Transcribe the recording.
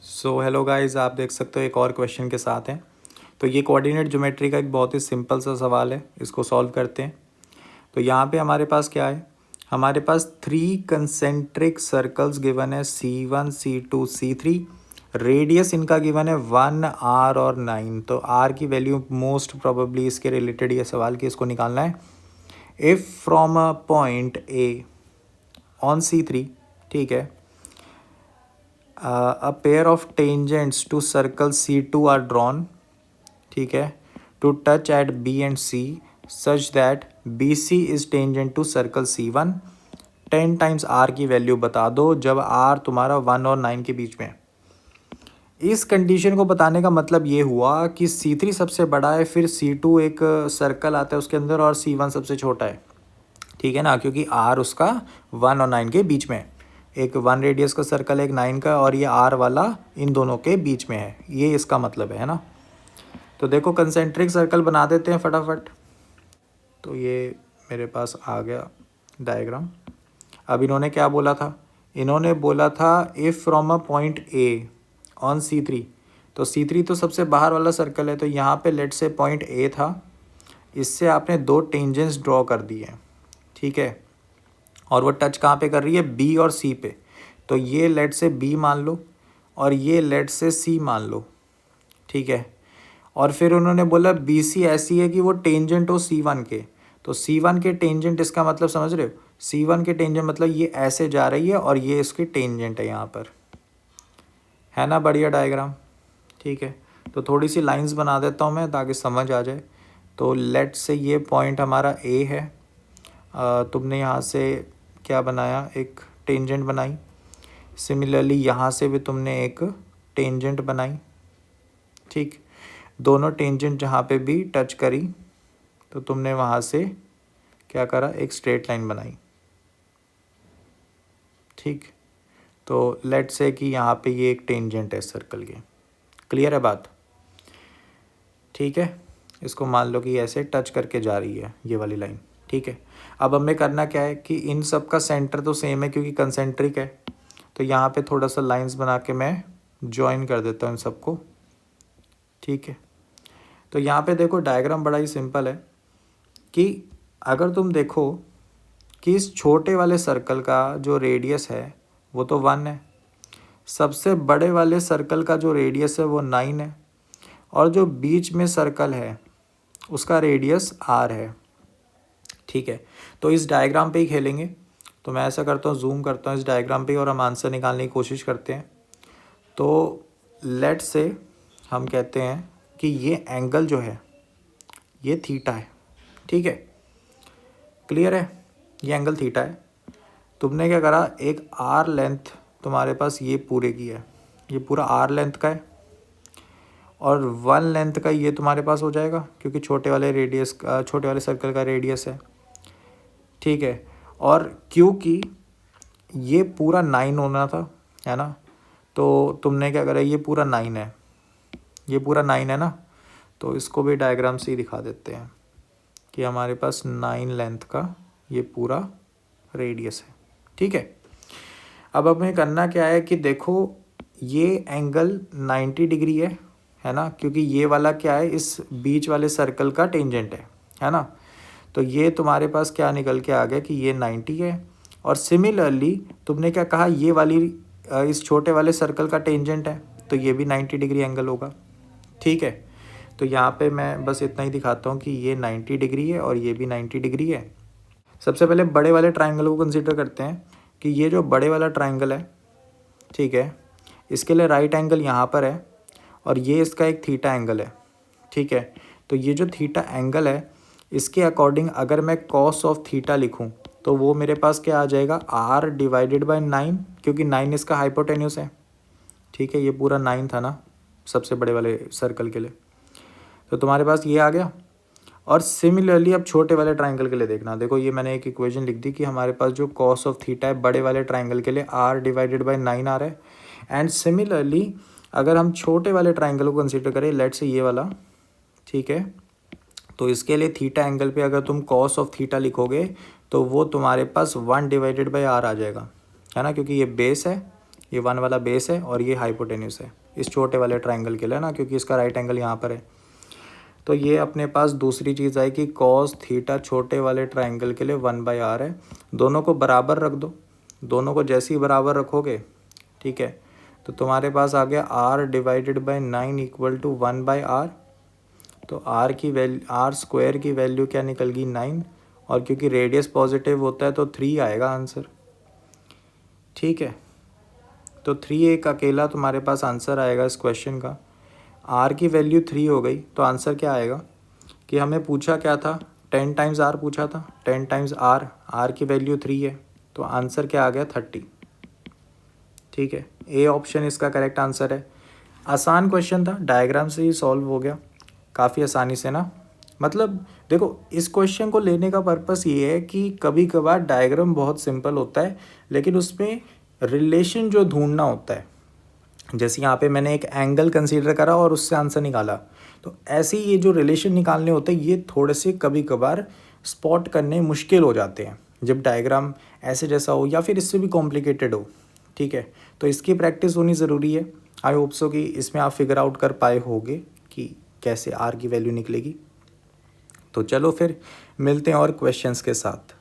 So hello guys, आप देख सकते हो एक और क्वेश्चन के साथ हैं। तो ये कोऑर्डिनेट ज्योमेट्री का एक बहुत ही सिंपल सा सवाल है, इसको सॉल्व करते हैं। तो यहाँ पे हमारे पास क्या है, हमारे पास 3 कंसेंट्रिक सर्कल्स गिवन है C1 C2 C3। रेडियस इनका गिवन है 1 R और 9। तो R की वैल्यू मोस्ट प्रोबेबली इसके रिलेटेड ये सवाल कि इसको निकालना है। If from a point A on C3, ठीक है, a pair of tangents to circle C2 are drawn, ठीक है, to touch at B and C such that BC is tangent to circle C1। 10 times R की value बता दो जब R तुम्हारा 1 और 9 के बीच में है। इस कंडीशन को बताने का मतलब ये हुआ कि C3 सबसे बड़ा है, फिर C2 एक सर्कल आता है उसके अंदर, और C1 सबसे छोटा है, ठीक है ना, क्योंकि R उसका 1 और 9 के बीच में है। एक 1 रेडियस का सर्कल है, एक 9 का, और ये R वाला इन दोनों के बीच में है, ये इसका मतलब है ना। तो देखो कंसेंट्रिक सर्कल बना देते हैं फटाफट। तो ये मेरे पास आ गया डायग्राम। अब इन्होंने क्या बोला था, इन्होंने बोला था if from a point A on C3। तो C3 तो सबसे बाहर वाला सर्कल है, तो यहाँ पे लेट से पॉइंट A था, इससे आपने 2 टेंजेंट्स ड्रॉ कर दिए, ठीक है, और वो टच कहाँ पे कर रही है, B और C पे। तो ये लेट से B मान लो और ये लेट से C मान लो, ठीक है। और फिर उन्होंने बोला BC ऐसी है कि वो टेंजेंट हो C1 के। तो C1 के टेंजेंट, इसका मतलब समझ रहे हो, C1 के टेंजेंट मतलब ये ऐसे जा रही है और ये इसके टेंजेंट है यहाँ पर, है ना। बढ़िया डायग्राम, ठीक है। तो थोड़ी सी लाइंस बना देता हूँ मैं ताकि समझ आ जाए। तो लेट से ये पॉइंट हमारा A है, तुमने यहाँ से क्या बनाया, एक टेंजेंट बनाई। सिमिलरली यहाँ से भी तुमने एक टेंजेंट बनाई, ठीक। दोनों टेंजेंट जहाँ पे भी टच करी तो तुमने वहाँ से क्या करा, एक स्ट्रेट लाइन बनाई, ठीक। तो लेट से कि यहाँ पे ये एक टेंजेंट है सर्कल के। क्लियर है बात, ठीक है। इसको मान लो कि ऐसे टच करके जा रही है ये वाली लाइन, ठीक है। अब हमें करना क्या है कि इन सब का सेंटर तो सेम है क्योंकि कंसेंट्रिक है। तो यहाँ पे थोड़ा सा लाइंस बना के मैं जॉइन कर देता हूँ इन सबको, ठीक है। तो यहाँ पे देखो डायग्राम बड़ा ही सिंपल है कि अगर तुम देखो कि इस छोटे वाले सर्कल का जो रेडियस है वो तो 1 है, सबसे बड़े वाले सर्कल का जो रेडियस है वो 9 है, और जो बीच में सर्कल है उसका रेडियस R है, ठीक है। तो इस डायग्राम पे ही खेलेंगे। तो मैं ऐसा करता हूँ, जूम करता हूँ इस डायग्राम पे और हम आंसर निकालने की कोशिश करते हैं। तो लेट से हम कहते हैं कि ये एंगल जो है ये थीटा है, ठीक है। क्लियर है, ये एंगल थीटा है। तुमने क्या करा, एक R लेंथ तुम्हारे पास ये पूरे की है, ये पूरा R लेंथ का है, और 1 लेंथ का ये तुम्हारे पास हो जाएगा क्योंकि छोटे वाले रेडियस का, छोटे वाले सर्कल का रेडियस है, ठीक है। और क्योंकि ये पूरा 9 होना था, है ना, तो तुमने क्या करा, ये पूरा 9 है, ये पूरा 9 है ना। तो इसको भी डायग्राम से ही दिखा देते हैं कि हमारे पास 9 लेंथ का ये पूरा रेडियस है, ठीक है। अब हमें करना क्या है कि देखो ये एंगल 90 डिग्री है ना, क्योंकि ये वाला क्या है, इस बीच वाले सर्कल का टेंजेंट है ना। तो ये तुम्हारे पास क्या निकल के आ गया कि ये 90 है, और सिमिलरली तुमने क्या कहा, ये वाली इस छोटे वाले सर्कल का टेंजेंट है, तो ये भी 90 डिग्री एंगल होगा, ठीक है। तो यहाँ पे मैं बस इतना ही दिखाता हूँ कि ये 90 डिग्री है और ये भी 90 डिग्री है। सबसे पहले बड़े वाले ट्राइंगल को कंसीडर करते हैं कि ये जो बड़े वाला ट्राइंगल है, ठीक है, इसके लिए राइट एंगल यहाँ पर है और ये इसका एक थीटा एंगल है, ठीक है। तो ये जो थीटा एंगल है इसके अकॉर्डिंग अगर मैं कॉस ऑफ थीटा लिखूँ तो वो मेरे पास क्या आ जाएगा, R डिवाइडेड बाय 9, क्योंकि 9 इसका हाइपोटेन्यूस है, ठीक है। ये पूरा 9 था ना सबसे बड़े वाले सर्कल के लिए, तो तुम्हारे पास ये आ गया। और सिमिलरली अब छोटे वाले ट्राइंगल के लिए देखना, देखो ये मैंने एक इक्वेशन लिख दी कि हमारे पास जो कॉस ऑफ थीटा है बड़े वाले ट्राइंगल के लिए R डिवाइडेड बाय 9 आ रहा है। एंड सिमिलरली अगर हम छोटे वाले ट्राइंगल को कंसीडर करें, लेट से ये वाला, ठीक है, तो इसके लिए थीटा एंगल पे अगर तुम कॉस ऑफ थीटा लिखोगे तो वो तुम्हारे पास 1 डिवाइडेड बाई R आ जाएगा, है ना, क्योंकि ये बेस है ये 1 वाला बेस है और ये हाइपोटेन्यूस है इस छोटे वाले ट्राइंगल के लिए ना, क्योंकि इसका राइट एंगल यहाँ पर है। तो ये अपने पास दूसरी चीज़ आई कि कॉस थीटा छोटे वाले ट्राइंगल के लिए 1/r है। दोनों को बराबर रख दो, दोनों को जैसे ही बराबर रखोगे, ठीक है, तो तुम्हारे पास आ गया r/9 इक्वल टू 1/r। तो r स्क्वायर की वैल्यू क्या निकल गई 9, और क्योंकि रेडियस पॉजिटिव होता है तो 3 आएगा आंसर। ठीक है, तो 3 एक अकेला तुम्हारे पास आंसर आएगा इस क्वेश्चन का। r की वैल्यू 3 हो गई तो आंसर क्या आएगा कि हमें पूछा क्या था, 10 टाइम्स r पूछा था, 10 टाइम्स r की वैल्यू 3 है तो आंसर क्या आ गया 30। ठीक है, ए ऑप्शन इसका करेक्ट आंसर है। आसान क्वेश्चन था, डायग्राम से ही सॉल्व हो गया काफ़ी आसानी से ना। मतलब देखो इस क्वेश्चन को लेने का पर्पस ये है कि कभी कभार डायग्राम बहुत सिंपल होता है लेकिन उसमें रिलेशन जो ढूंढना होता है, जैसे यहाँ पे मैंने एक एंगल कंसीडर करा और उससे आंसर निकाला, तो ऐसे ही ये जो रिलेशन निकालने होते हैं ये थोड़े से कभी कभार स्पॉट करने मुश्किल हो जाते हैं जब डायग्राम ऐसे जैसा हो या फिर इससे भी कॉम्प्लिकेटेड हो। ठीक है, तो इसकी प्रैक्टिस होनी ज़रूरी है। आई होप सो कि इसमें आप फिगर आउट कर पाए होगे कि कैसे आर की वैल्यू निकलेगी। तो चलो फिर मिलते हैं और क्वेश्चंस के साथ।